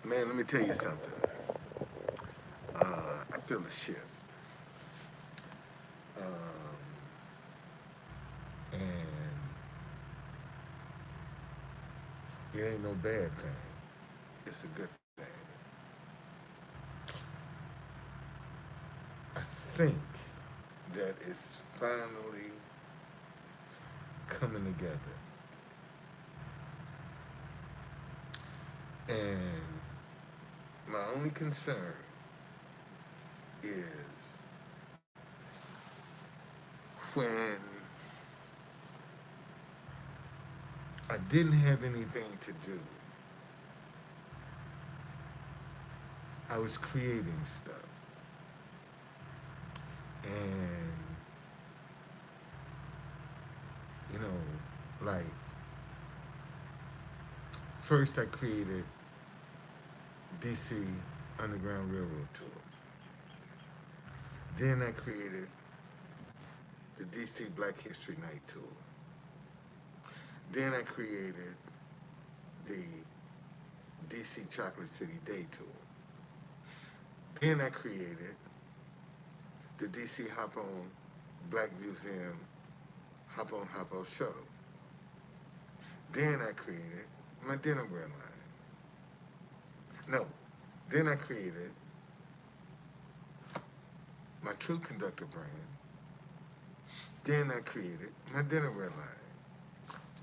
Man, let me tell you something. I feel a shift. Um, and it ain't no bad thing. It's a good thing. I think that it's finally coming together. And my only concern is when I didn't have anything to do, I was creating stuff. And, you know, like, first I created DC Underground Railroad Tour. Then I created the DC Black History Night Tour. Then I created the DC Chocolate City Day Tour. Then I created the DC Hop On Black Museum Hop On Shuttle. Then I created my dinnerware line. No, then I created my True Conductor brand. Then I created my dinnerware line.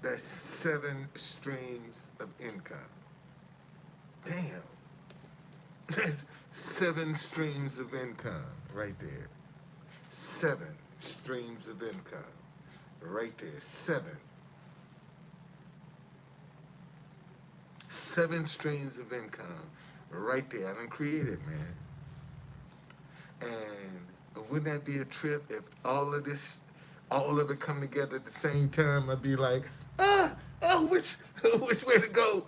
That's 7 streams of income. Damn. That's 7 streams of income right there. 7 streams of income right there. Seven. 7 streams of income right there. I done created, man. And wouldn't that be a trip if all of it come together at the same time? I'd be like, which way to go?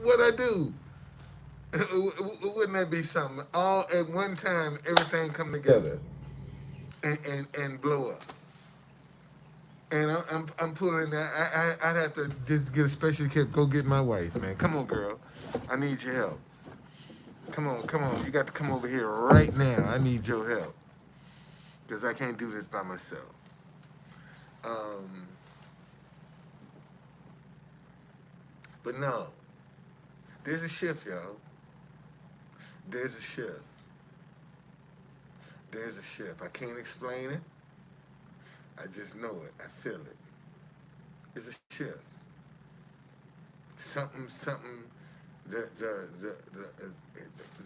What I do? Wouldn't that be something? All at one time, everything come together and blow up. And I'm pulling that. I'd have to just get a special kid. Go get my wife, man. Come on, girl. I need your help. Come on. You got to come over here right now. I need your help because I can't do this by myself. Um, but no, there's a shift, y'all. There's a shift. There's a shift. I can't explain it. I just know it. I feel it. It's a shift. Something.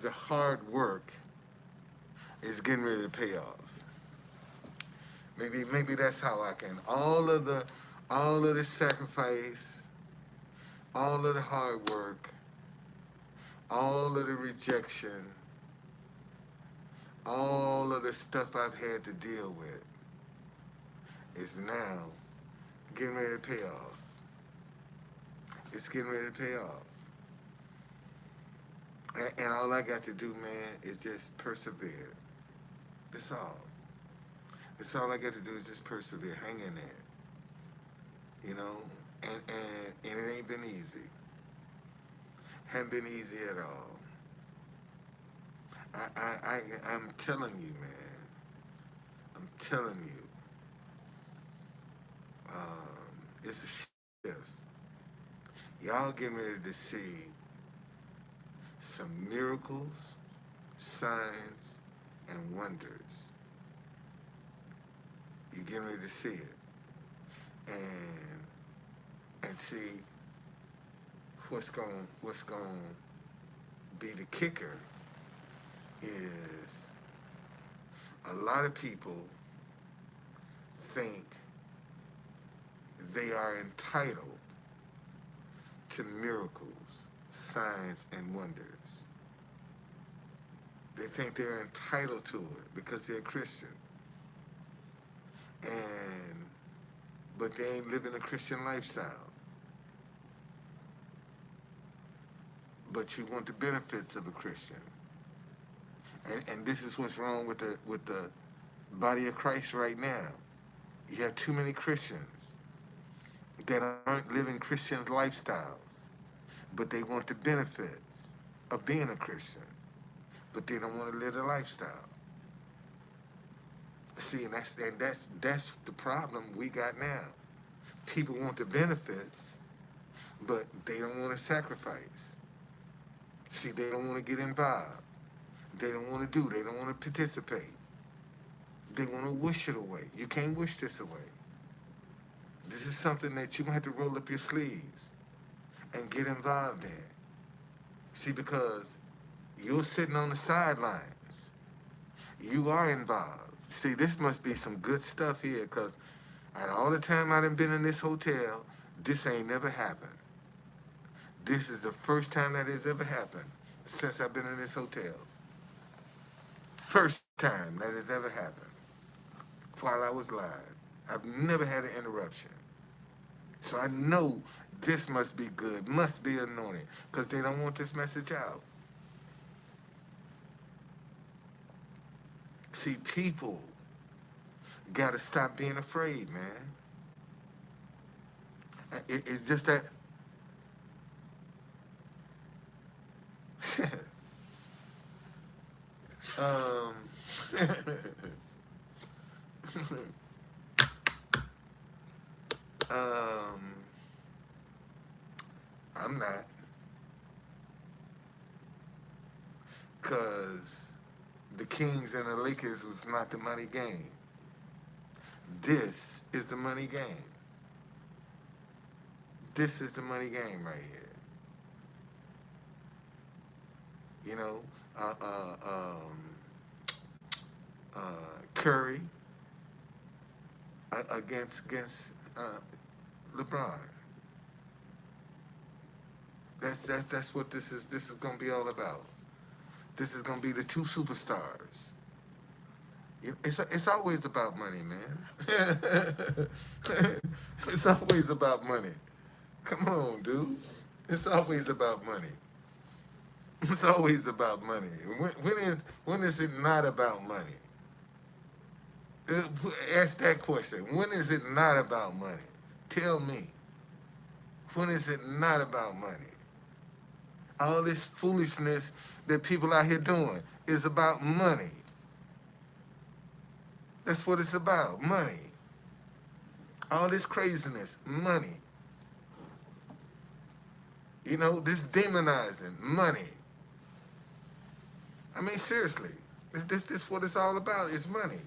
The hard work is getting ready to pay off. Maybe that's how I can. All of the sacrifice, all of the hard work, all of the rejection, all of the stuff I've had to deal with is now getting ready to pay off. It's getting ready to pay off. And all I got to do, man, is just persevere. That's all. That's all I got to do is just persevere. Hang in there. You know? And it ain't been easy. Haven't been easy at all. I'm telling you, man. I'm telling you. It's a shift. Y'all getting ready to see some miracles, signs, and wonders. You're getting ready to see it. And see what's going to be the kicker is a lot of people think they are entitled to miracles, signs, and wonders. They think they're entitled to it because they're Christian. But they ain't living a Christian lifestyle. But you want the benefits of a Christian. And this is what's wrong with the body of Christ right now. You have too many Christians that aren't living Christian lifestyles, but they want the benefits. of being a Christian, but they don't want to live the lifestyle. See, and that's the problem we got now. People want the benefits, but they don't want to sacrifice. See, they don't want to get involved. They don't want to do. They don't want to participate. They want to wish it away. You can't wish this away. This is something that you're going to have to roll up your sleeves and get involved in. See, because you're sitting on the sidelines. You are involved. See, this must be some good stuff here, because out of all the time I done been in this hotel, this ain't never happened. This is the first time that has ever happened since I've been in this hotel. First time that has ever happened while I was live. I've never had an interruption. So I know this must be good, must be anointed, because they don't want this message out. See, people got to stop being afraid, man. It's just that. um, I'm not. Because the Kings and the Lakers was not the money game. This is the money game. This is the money game right here. You know, Curry against LeBron. That's what this is. This is gonna be all about. This is gonna be the two superstars. It's always about money, man. It's always about money. Come on, dude. It's always about money. It's always about money. When is it not about money? Ask that question. When is it not about money? Tell me. When is it not about money? All this foolishness that people out here doing is about money. That's what it's about, money. All this craziness, money. You know, this demonizing, money. I mean, seriously, this what it's all about, is money.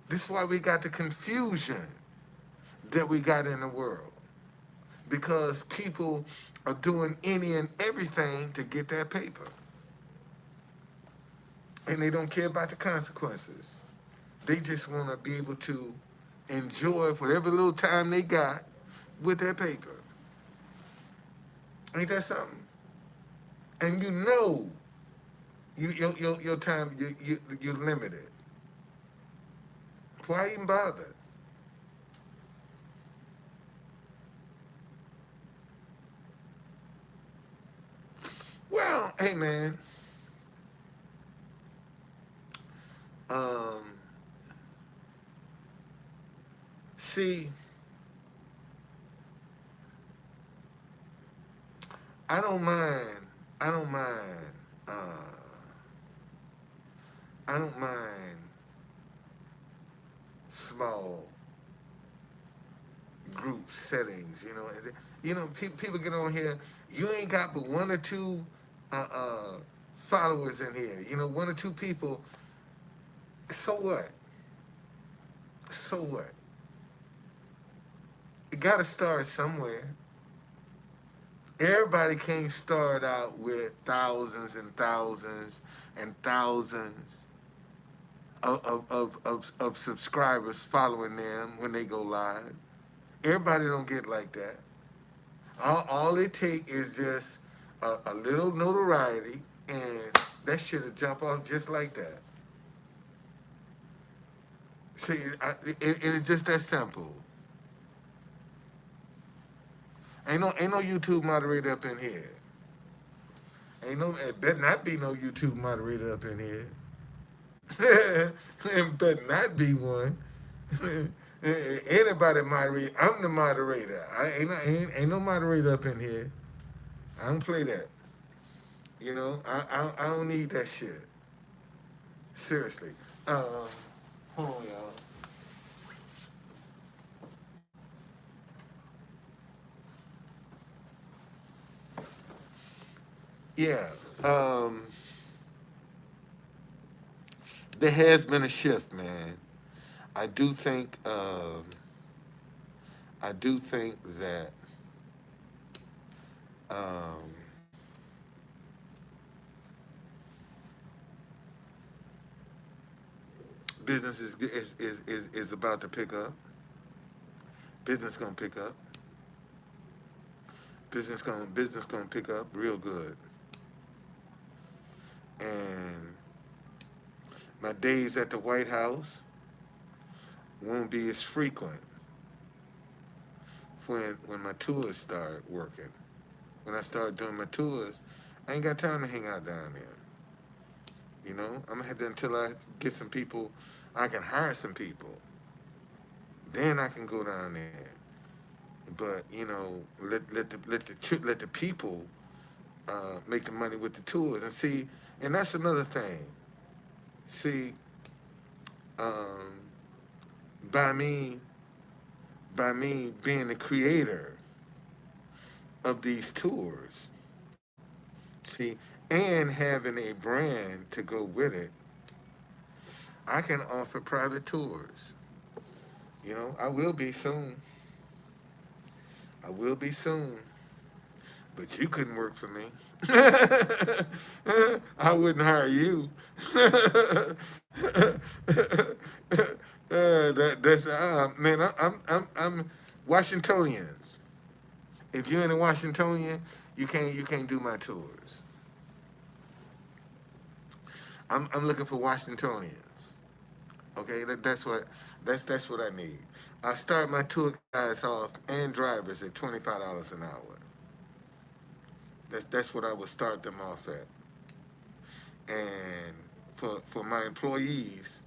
This is why we got the confusion that we got in the world. Because people are doing any and everything to get that paper. And they don't care about the consequences. They just want to be able to enjoy whatever little time they got with their paper. Ain't that something? And you know your time, you're limited. Why even bother? Well, hey man. See, I don't mind, I don't mind small group settings, you know. People get on here, you ain't got but one or two followers in here, you know, one or two people. So what? So what? You gotta start somewhere. Everybody can't start out with thousands and thousands and thousands of subscribers following them when they go live. Everybody don't get like that. All it take is just a little notoriety, and that shit'll jump off just like that. See, it's just that simple. Ain't no YouTube moderator up in here. It better not be no YouTube moderator up in here. It better not be one. Anybody moderate, I'm the moderator. Ain't no moderator up in here. I don't play that. You know, I don't need that shit. Seriously. Hold on, y'all. Yeah. Um, there has been a shift, man. I do think. I do think that um, business is about to pick up. Business gonna pick up. Business gonna pick up real good. And my days at the White House won't be as frequent when my tours start working. When I start doing my tours, I ain't got time to hang out down there. You know, I'm gonna have to until I get some people, I can hire some people. Then I can go down there. But you know, let the people make the money with the tours and see. And that's another thing. See, um, by me by me being the creator of these tours, see, and having a brand to go with it, I can offer private tours. You know, I will be soon. I will be soon. But you couldn't work for me. I wouldn't hire you. That's man. I'm Washingtonians. If you're in a Washingtonian, you can't do my tours. I'm looking for Washingtonians. Okay, that's what I need. I start my tour guys off and drivers at $25 an hour. That's what I would start them off at. And for my employees,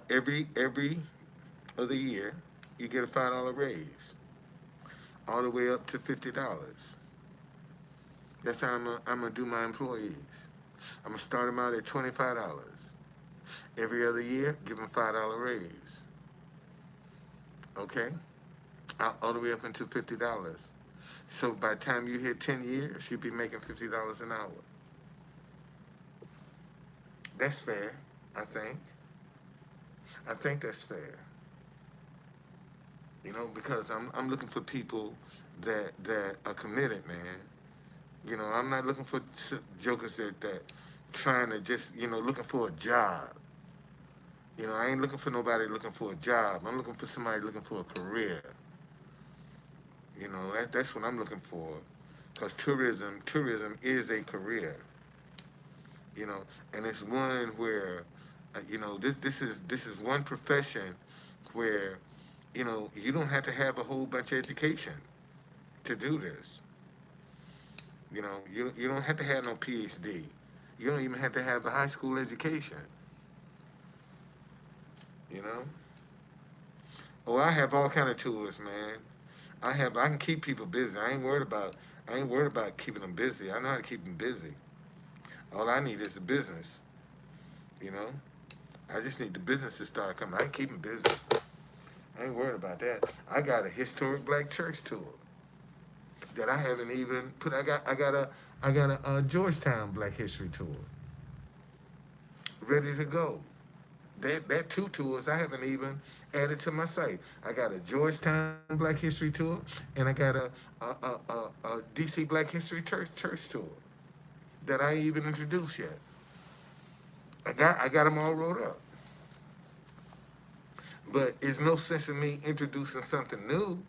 every other year, you get a $5 raise, all the way up to $50. That's how I'm gonna do my employees. I'm gonna start them out at $25. Every other year, give them $5 raise. Okay, all the way up into $50. So by the time you hit 10 years, you'll be making $50 an hour. That's fair, I think. I think that's fair. You know, because I'm looking for people that are committed, man. You know, I'm not looking for jokers that trying to just looking for a job. You know, I ain't looking for nobody looking for a job. I'm looking for somebody looking for a career. You know, that's what I'm looking for. Because tourism is a career. You know, and it's one where, this is one profession where, you don't have to have a whole bunch of education to do this. You know, you don't have to have no PhD. You don't even have to have a high school education. You know. Oh, I have all kind of tools, man. I can keep people busy. I ain't worried about keeping them busy. I know how to keep them busy. All I need is a business. You know. I just need the business to start coming. I can keep them busy. I ain't worried about that. I got a historic black church tour that I haven't even put. I got a Georgetown Black History tour ready to go. That two tours I haven't even added to my site. I got a Georgetown Black History tour, and I got a DC Black History church tour that I ain't even introduced yet. I got them all wrote up, but it's no sense in me introducing something new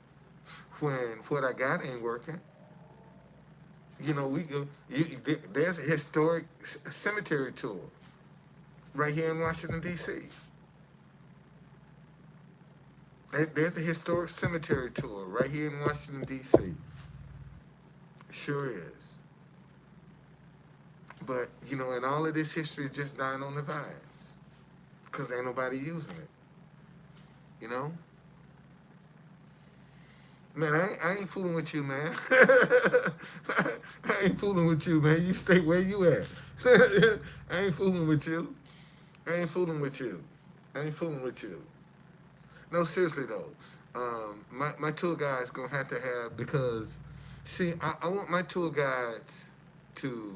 when what I got ain't working. You know, we go. There's a historic cemetery tour right here in Washington D.C. There's a historic cemetery tour right here in Washington D.C. Sure is. But and all of this history is just dying on the vines because ain't nobody using it. You know, man, I ain't fooling with you, man. I ain't fooling with you, man. You stay where you at. I ain't fooling with you. I ain't fooling with you. I ain't fooling with you. No, seriously though. My tour guide's gonna have to have because, see, I want my tour guides to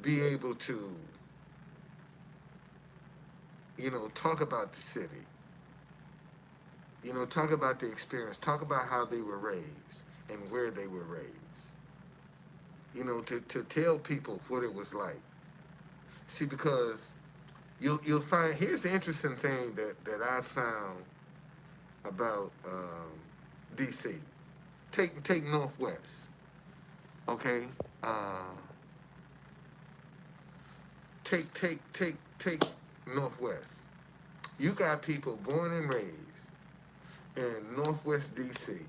be able to, talk about the city. Talk about the experience. Talk about how they were raised and where they were raised. To tell people what it was like. See, because you'll find, here's the interesting thing that I found about DC. Take Northwest, okay? Take Northwest. You got people born and raised in Northwest DC.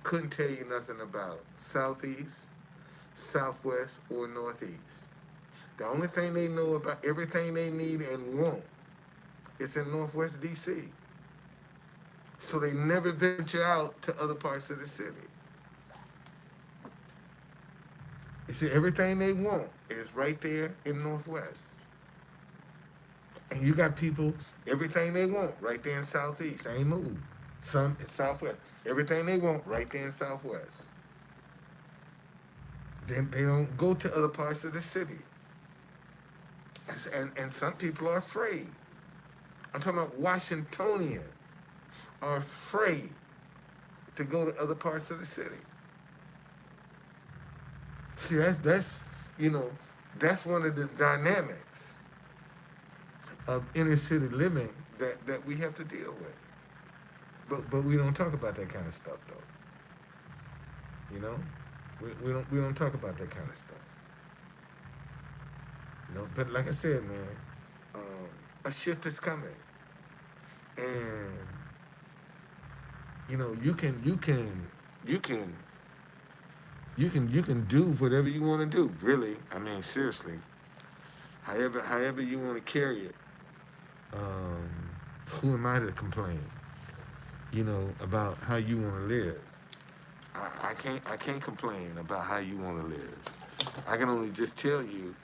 Couldn't tell you nothing about Southeast, Southwest, or Northeast. The only thing they know about everything they need and want is in Northwest DC. So they never venture out to other parts of the city. You see, everything they want is right there in Northwest. And you got people, everything they want right there in Southeast. Ain't moved. Some in Southwest. Everything they want right there in Southwest. Then they don't go to other parts of the city. And some people are afraid. I'm talking about Washingtonians are afraid to go to other parts of the city. See, that's one of the dynamics of inner city living that we have to deal with. But we don't talk about that kind of stuff though. We don't talk about that kind of stuff. But like I said, man, a shift is coming, and you can do whatever you want to do. Really, I mean, seriously, however you want to carry it. Um, who am I to complain? About how you want to live. I can't complain about how you want to live. I can only just tell you,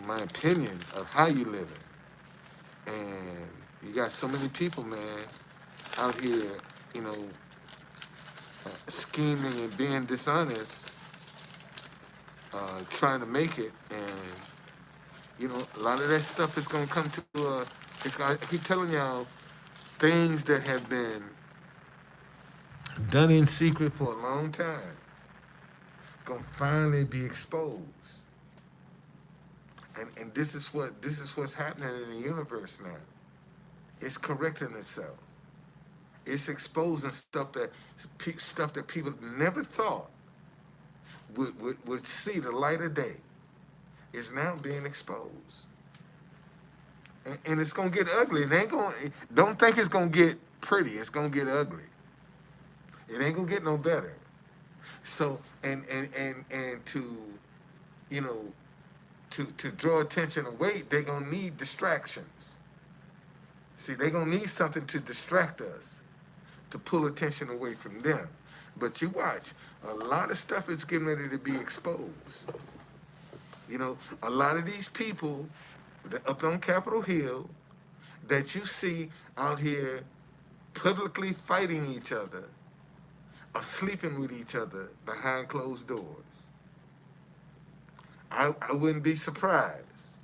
my opinion of how you live it. And you got so many people, man, out here, scheming and being dishonest, trying to make it, and a lot of that stuff is gonna come to. I keep telling y'all, things that have been done in secret for a long time gonna finally be exposed. And this is what's happening in the universe now. It's correcting itself. It's exposing stuff that people never thought would see the light of day. Is now being exposed. And it's gonna get ugly. It ain't gonna don't think it's gonna get pretty. It's gonna get ugly. It ain't gonna get no better. So and to to draw attention away, they're gonna need distractions. See, they're gonna need something to distract us, to pull attention away from them. But you watch, a lot of stuff is getting ready to be exposed. A lot of these people that up on Capitol Hill that you see out here publicly fighting each other are sleeping with each other behind closed doors. I wouldn't be surprised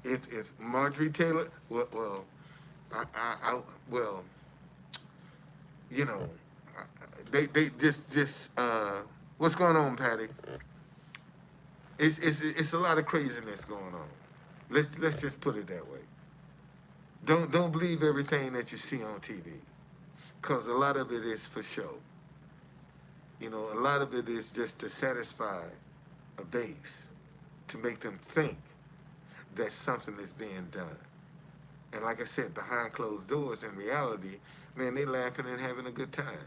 if Marjorie Taylor, well, they just what's going on, Patty? It's a lot of craziness going on. Let's just put it that way. Don't believe everything that you see on TV, because a lot of it is for show. A lot of it is just to satisfy a base, to make them think that something is being done. And like I said, behind closed doors, in reality, man, they laughing and having a good time.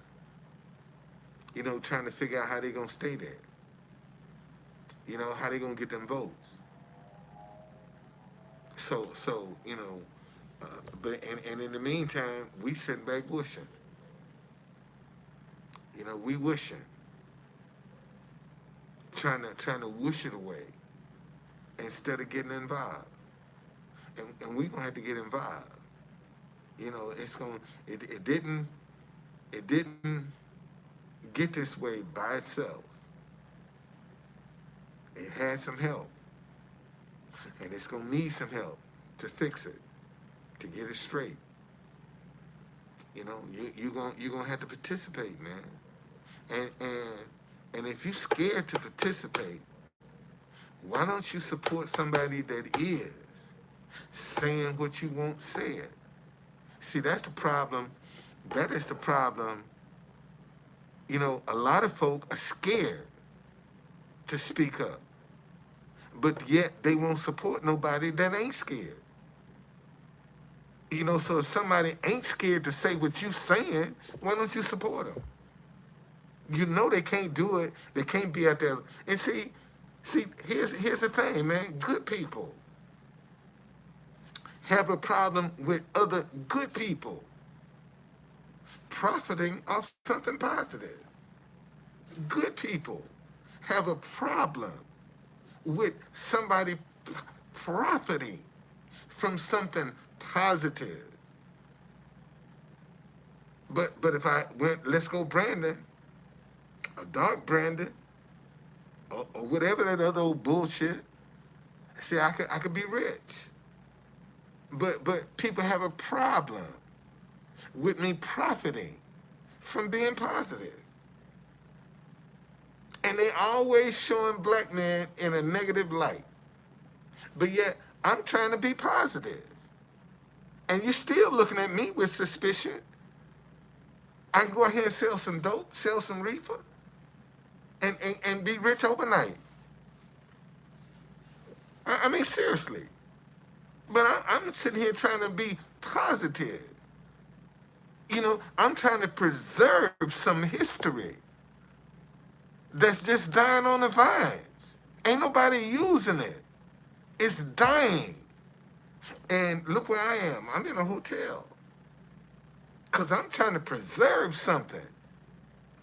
Trying to figure out how they gonna stay there. How they gonna get them votes. So but in the meantime, we sitting back wishing. We wishing, trying to wish it away instead of getting involved. And we're gonna have to get involved. You know, it didn't get this way by itself. It had some help, and it's gonna need some help to fix it, to get it straight. You know, you're gonna have to participate, man. And if you're scared to participate, why don't you support somebody that is saying what you want said? See, that's the problem. That is the problem. You know, a lot of folk are scared to speak up, but yet they won't support nobody that ain't scared. You know, so if somebody ain't scared to say what you saying, why don't you support them? You know they can't do it. They can't be out there. And see, here's the thing, man. Good people have a problem with other good people profiting off something positive. Good people have a problem with somebody profiting from something positive. But if I went, let's go Brandon, a dark Brandon, or whatever that other old bullshit, see, I could be rich. But people have a problem with me profiting from being positive. And they always showing black men in a negative light. But yet, I'm trying to be positive. And you're still looking at me with suspicion. I can go ahead and sell some dope, sell some reefer, and be rich overnight. I mean, seriously. But I'm sitting here trying to be positive. You know, I'm trying to preserve some history that's just dying on the vines. Ain't nobody using it. It's dying. And look where I am. I'm in a hotel. Because I'm trying to preserve something.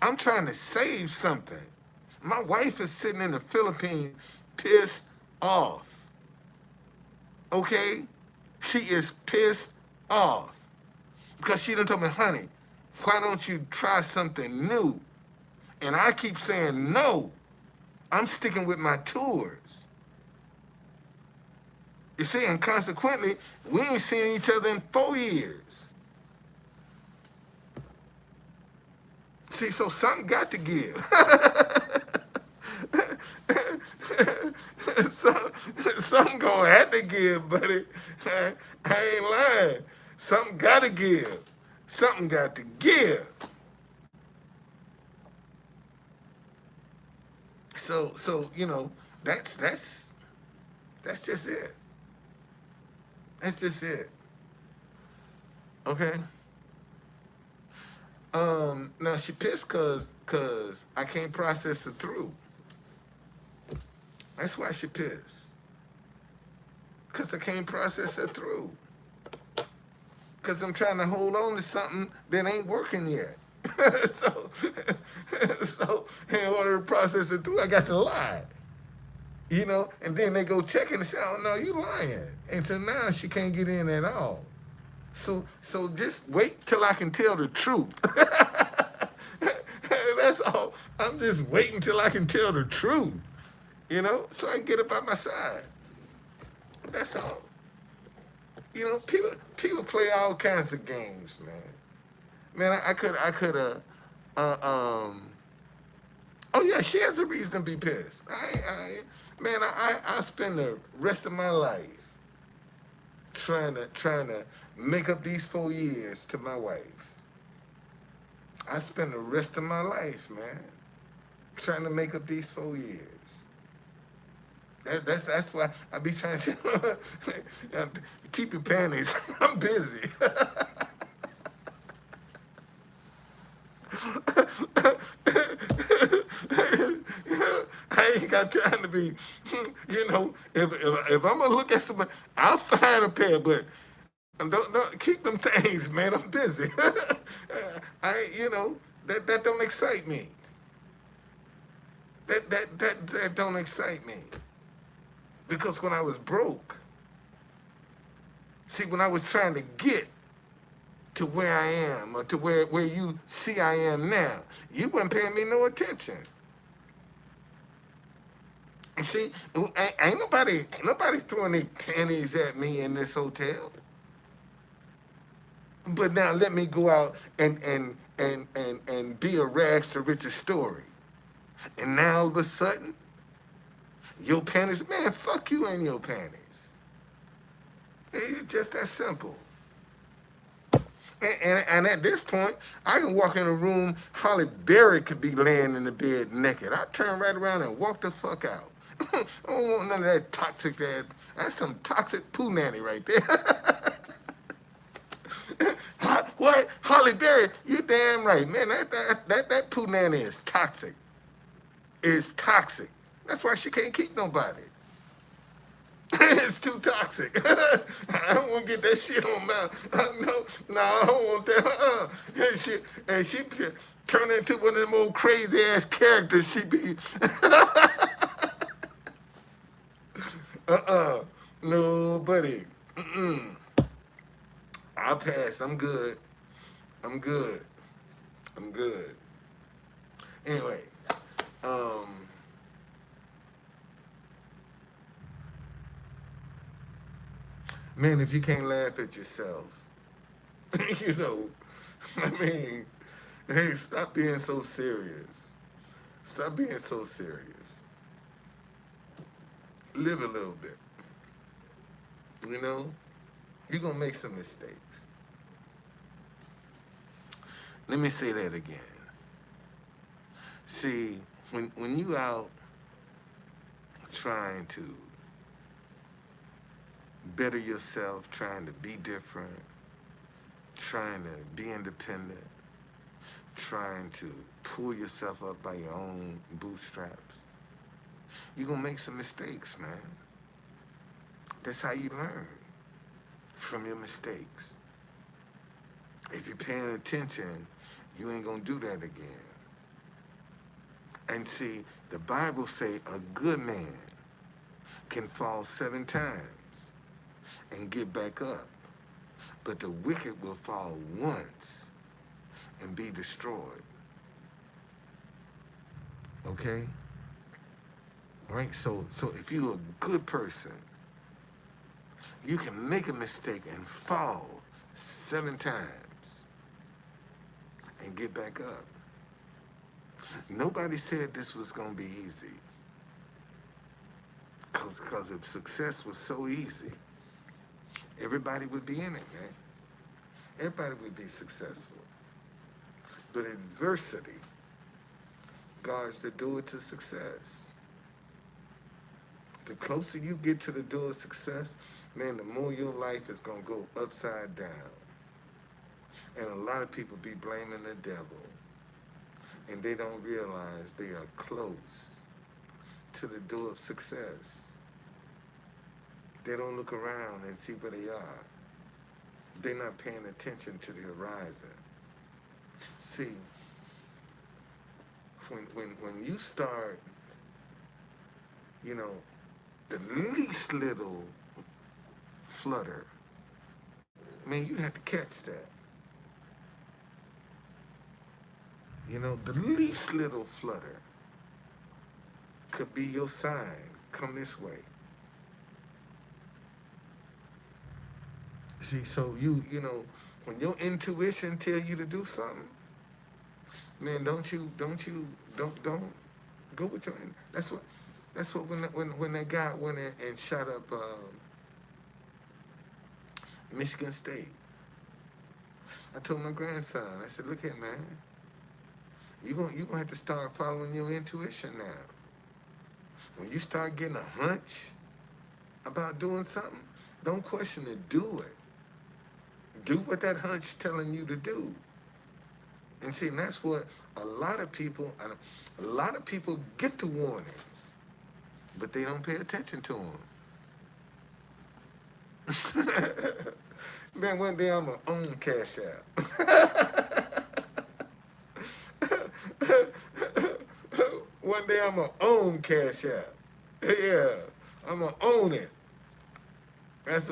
I'm trying to save something. My wife is sitting in the Philippines pissed off. Okay? She is pissed off. Because she done told me, honey, why don't you try something new? And I keep saying, no, I'm sticking with my tours. You see, and consequently, we ain't seen each other in 4 years. See, so something got to give. Something gonna have to give, buddy. I ain't lying. Something got to give. Something got to give. So you know, that's just it. That's just it. Okay. Now she pissed cause I can't process it through. That's why she pissed. Cause I can't process it through. Cause I'm trying to hold on to something that ain't working yet. so in order to process it through, I got to lie. You know, and then they go check and say, oh no, you lying. And so now she can't get in at all. So just wait till I can tell the truth. That's all. I'm just waiting till I can tell the truth. You know, so I can get it by my side. That's all. You know, people play all kinds of games, man. Man, I could have. Oh yeah, she has a reason to be pissed. I spend the rest of my life trying to make up these 4 years to my wife. I spend the rest of my life, man, trying to make up these 4 years. That's why I be trying to keep your panties. I'm busy. I ain't got time to be, you know, if I'm gonna look at somebody, I'll find a pair, but don't keep them things, man. I'm busy. You know, that don't excite me. That don't excite me. Because when I was broke, see, when I was trying to get to where I am, or to where you see I am now, you wasn't paying me no attention. You see, ain't nobody throwing their panties at me in this hotel. But now let me go out and be a rags to riches story. And now all of a sudden, your panties, man, fuck you and your panties. It's just that simple. And at this point, I can walk in a room, Holly Berry could be laying in the bed naked. I turn right around and walk the fuck out. I don't want none of that toxic ass. That's some toxic poo nanny right there. What? Holly Berry, you damn right, man. That poo nanny is toxic. Is toxic. That's why she can't keep nobody. It's too toxic. I don't want to get that shit on my. No, I don't want that. And she turn into one of them old crazy ass characters. She be. No, buddy. I'll pass. I'm good. I'm good. I'm good. Anyway, man, if you can't laugh at yourself, you know, I mean, hey, stop being so serious. Stop being so serious. Live a little bit. You know, you're going to make some mistakes. Let me say that again. See, when you out trying to better yourself, trying to be different, trying to be independent, trying to pull yourself up by your own bootstraps, you're going to make some mistakes, man. That's how you learn, from your mistakes. If you're paying attention, you ain't going to do that again. And see, the Bible say a good man can fall 7 times and get back up, but the wicked will fall once and be destroyed. Okay? Right? So if you're a good person, you can make a mistake and fall 7 times and get back up. Nobody said this was going to be easy. Because if success was so easy, everybody would be in it, man. Everybody would be successful. But adversity guards the door to success. The closer you get to the door of success, man, the more your life is going to go upside down. And a lot of people be blaming the devil. And they don't realize they are close to the door of success. They don't look around and see where they are. They're not paying attention to the horizon. See, when you start, you know, the least little flutter, man, you have to catch that. You know, the least little flutter could be your sign. Come this way. See, so you know, when your intuition tell you to do something, man, don't go with your. That's what when that guy went in and shot up Michigan State. I told my grandson, I said, look here, man. You're gonna have to start following your intuition now. When you start getting a hunch about doing something, don't question it, do it. Do what that hunch telling you to do. And see, and that's what a lot of people get the warnings, but they don't pay attention to them. Man, one day I'm gonna own Cash App. one day I'm gonna own Cash App. Yeah, I'm gonna own it. That's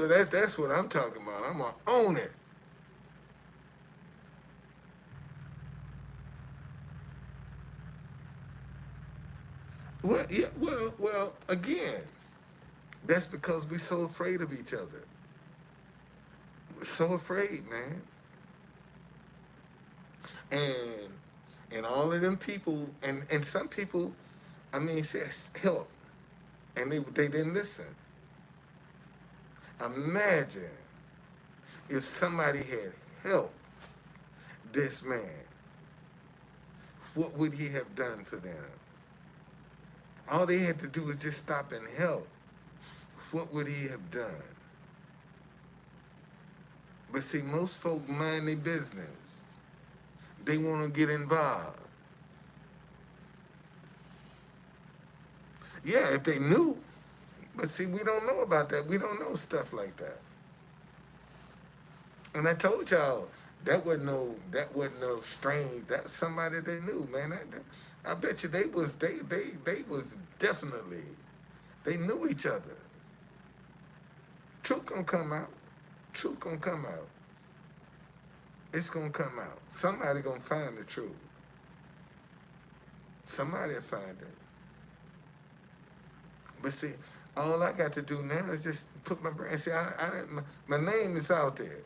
what I'm talking about. I'm gonna own it. Well, yeah, well. Again, that's because we're so afraid of each other. We're so afraid, man. And all of them people, and some people, I mean, says help, and they didn't listen. Imagine if somebody had helped this man, what would he have done for them? All they had to do was just stop and help. What would he have done? But see, most folk mind their business. They want to get involved. Yeah, if they knew. But see, we don't know about that. We don't know stuff like that. And I told y'all that wasn't no strange. That was somebody they knew, man. I bet you they was definitely they knew each other. Truth gonna come out. Truth gonna come out. It's gonna come out. Somebody gonna find the truth. Somebody'll find it. But see, all I got to do now is just put my brand. See, my name is out there.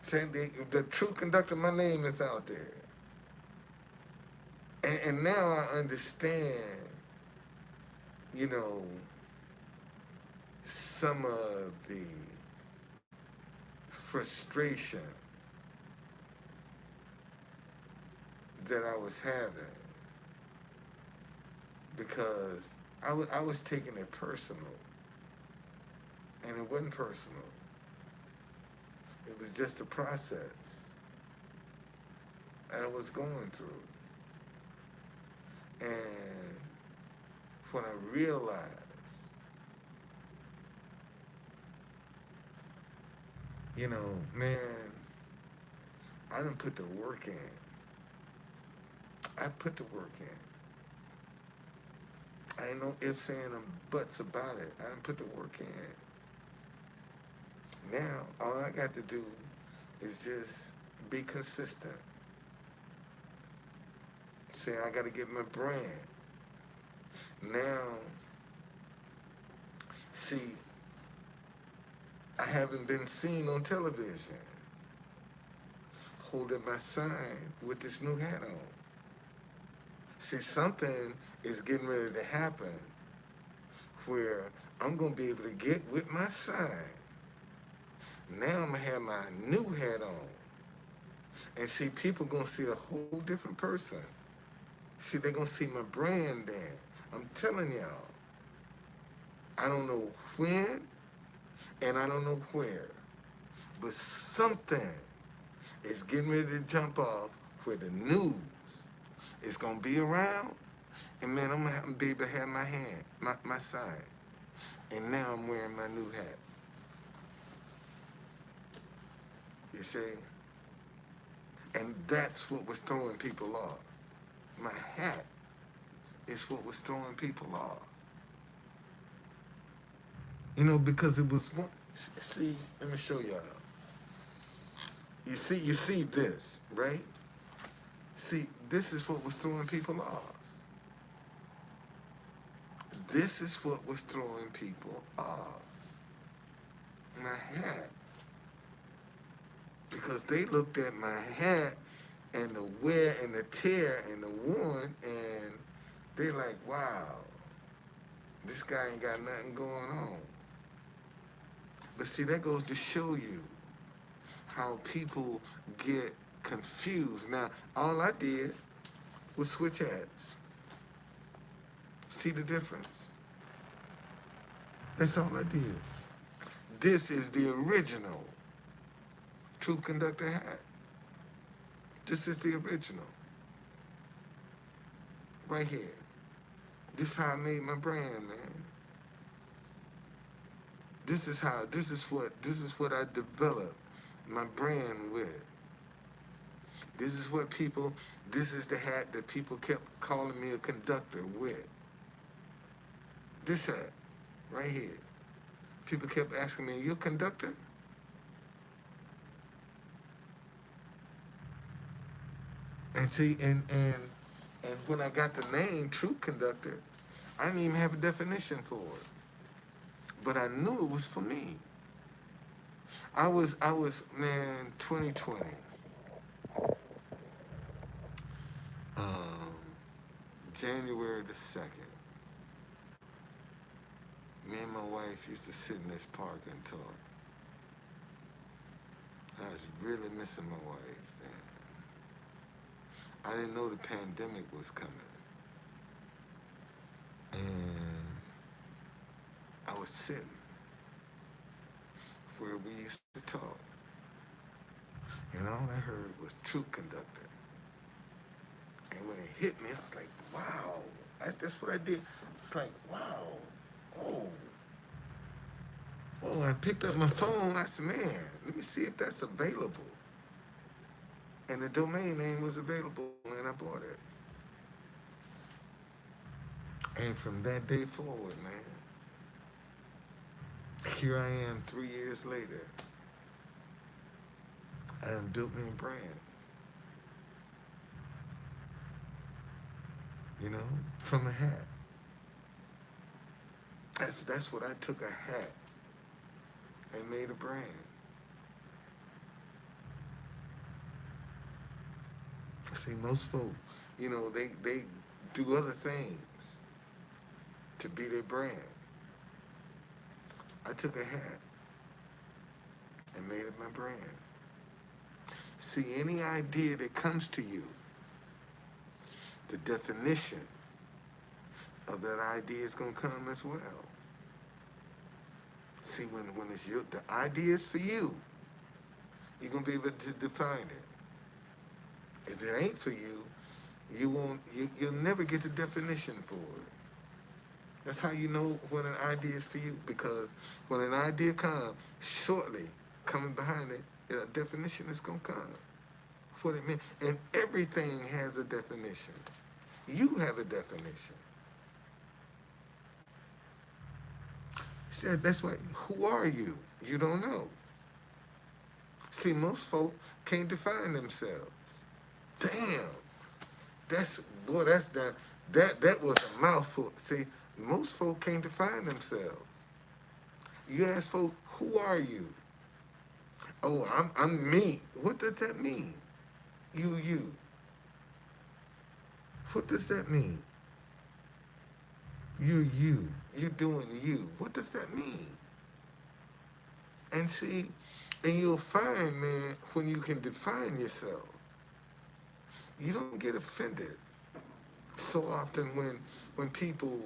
Saying the true conductor, my name is out there. And now I understand, you know, some of the frustration that I was having because I was taking it personal, and it wasn't personal. It was just a process I was going through. And when I realized, you know, man, I didn't put the work in. I put the work in. I ain't no ifs, ands, and buts about it. I didn't put the work in. Now, all I got to do is just be consistent. Say, I got to get my brand. Now, see, I haven't been seen on television holding my sign with this new hat on. See, something is getting ready to happen where I'm going to be able to get with my sign. Now I'm going to have my new hat on. And see, people going to see a whole different person. See, they're going to see my brand then. I'm telling y'all, I don't know when and I don't know where, but something is getting ready to jump off where the news is going to be around. And man, I'm going to be able to have my sign. And now I'm wearing my new hat. You see? And that's what was throwing people off. My hat is what was throwing people off. You know, because it was one. See, let me show y'all. You see this, right? See, this is what was throwing people off. This is what was throwing people off. My hat. Because they looked at my hat and the wear and the tear and the worn, and they like, wow, this guy ain't got nothing going on. But see, that goes to show you how people get confused. Now, all I did was switch hats. See the difference? That's all I did. This is the original True Conductor hat. This is the original. Right here. This is how I made my brand, man. This is what I developed my brand with. This is what people, this is the hat that people kept calling me a conductor with. This hat, right here. People kept asking me, you a conductor? And see, and when I got the name True Conductor, I didn't even have a definition for it. But I knew it was for me. Man, 2020. Um, January the 2nd. Me and my wife used to sit in this park and talk. I was really missing my wife then. I didn't know the pandemic was coming. And I was sitting where we used to talk. And all I heard was True Conductor. And when it hit me, I was like, wow. That's what I did. It's like, wow. Oh. Oh, I picked up my phone. I said, man, let me see if that's available. And the domain name was available, and I bought it. And from that day forward, man, here I am 3 years later. I done built me a brand. You know, from a hat. That's what I took, a hat, and made a brand. See, most folk, you know, they do other things to be their brand. I took a hat and made it my brand. See, any idea that comes to you, the definition of that idea is going to come as well. See, when it's the idea is for you, you're going to be able to define it. If it ain't for you, you'll never get the definition for it. That's how you know when an idea is for you, because when an idea comes, shortly coming behind it, a definition is going to come. What it means. And everything has a definition. You have a definition. He said, that's why, who are you? You don't know. See, most folk can't define themselves. Damn. That was a mouthful. See, most folk can't define themselves. You ask folk, who are you? Oh, I'm me. What does that mean? You. What does that mean? You. You doing you. What does that mean? And see, and you'll find, man, when you can define yourself, you don't get offended so often when people,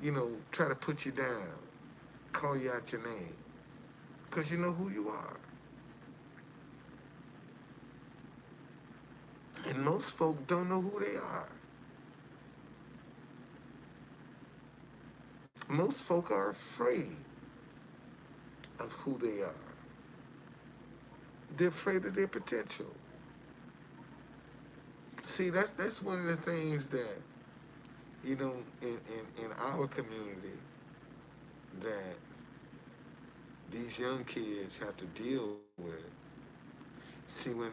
you know, try to put you down, call you out your name, because you know who you are. And most folk don't know who they are. Most folk are afraid of who they are. They're afraid of their potential. See, that's one of the things that, you know, in our community, that these young kids have to deal with. See, when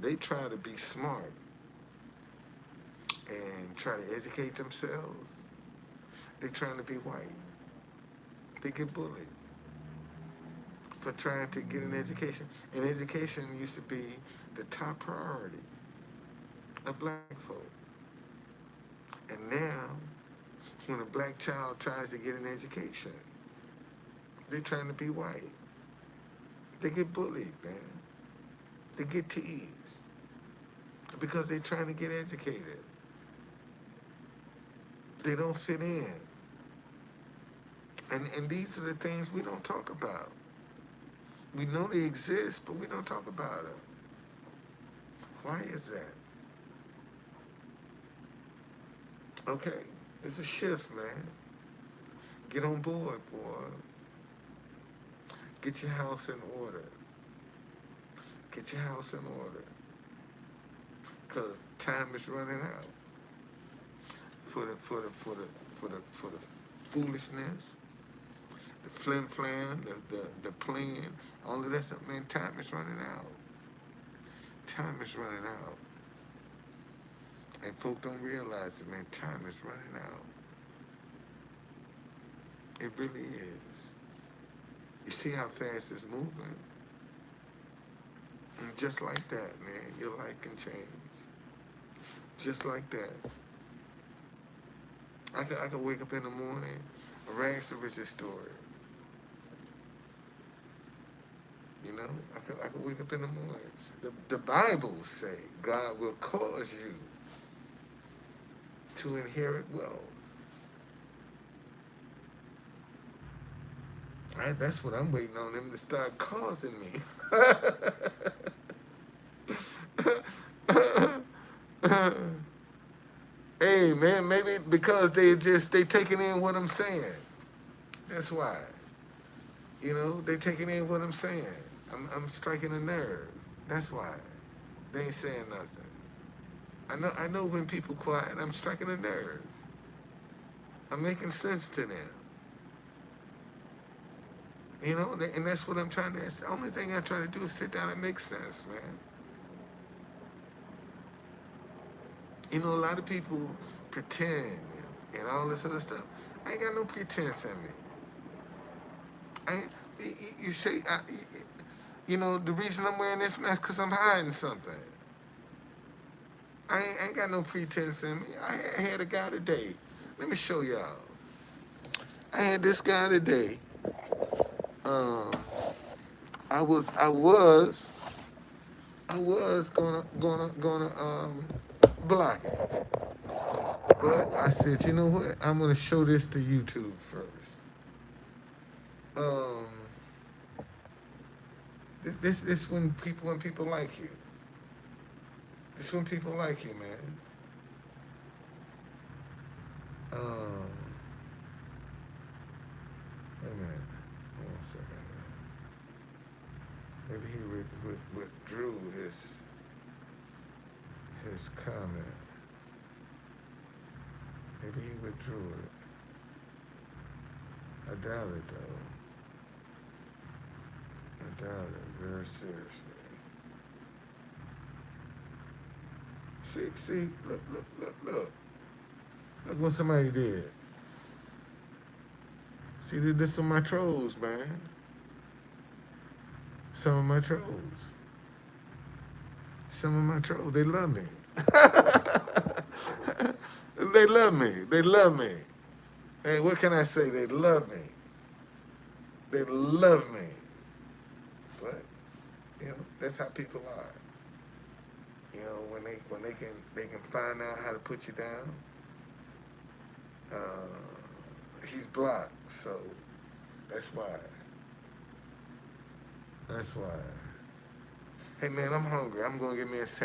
they try to be smart and try to educate themselves, they're trying to be white. They get bullied for trying to get an education. And education used to be the top priority of black folk. And now, when a black child tries to get an education, they're trying to be white. They get bullied, man. They get teased because they're trying to get educated. They don't fit in. And these are the things we don't talk about. We know they exist, but we don't talk about them. Why is that? Okay, it's a shift, man. Get on board, boy. Get your house in order. Get your house in order. because time is running out for the foolishness, the flim flam, the playing, all of that stuff. Man, time is running out. Time is running out. And folk don't realize it, man. Time is running out. It really is. You see how fast it's moving? And just like that, man, your life can change. Just like that. I could wake up in the morning, rags to riches story. You know, I could wake up in the morning. The Bible say God will cause you to inherit wealth. Right? That's what I'm waiting on them to start causing me. Hey man, maybe because they taking in what I'm saying. That's why. You know, they taking in what I'm saying. I'm striking a nerve. That's why. They ain't saying nothing. I know when people quiet, I'm striking a nerve. I'm making sense to them. You know, and that's what I'm trying to. It's the only thing I try to do is sit down and make sense, man. You know, a lot of people pretend and all this other stuff. I ain't got no pretense in me. You say, you know, the reason I'm wearing this mask because I'm hiding something. I ain't got no pretense in me. I had a guy today. Let me show y'all. I had this guy today. I was gonna block it, but I said, you know what? I'm gonna show this to YouTube first. This when people like you. This when people like you, man. Wait a minute. Hold on a second. Maybe he withdrew his comment. Maybe he withdrew it. I doubt it though. I doubt it very seriously. See, look. Look what somebody did. See, this are my trolls, man. Some of my trolls. Some of my trolls, they love me. They love me. They love me. Hey, what can I say? They love me. They love me. But, you know, that's how people are. You know, when they can find out how to put you down, he's blocked. So that's why. That's why. Hey man, I'm hungry. I'm gonna get me a sandwich.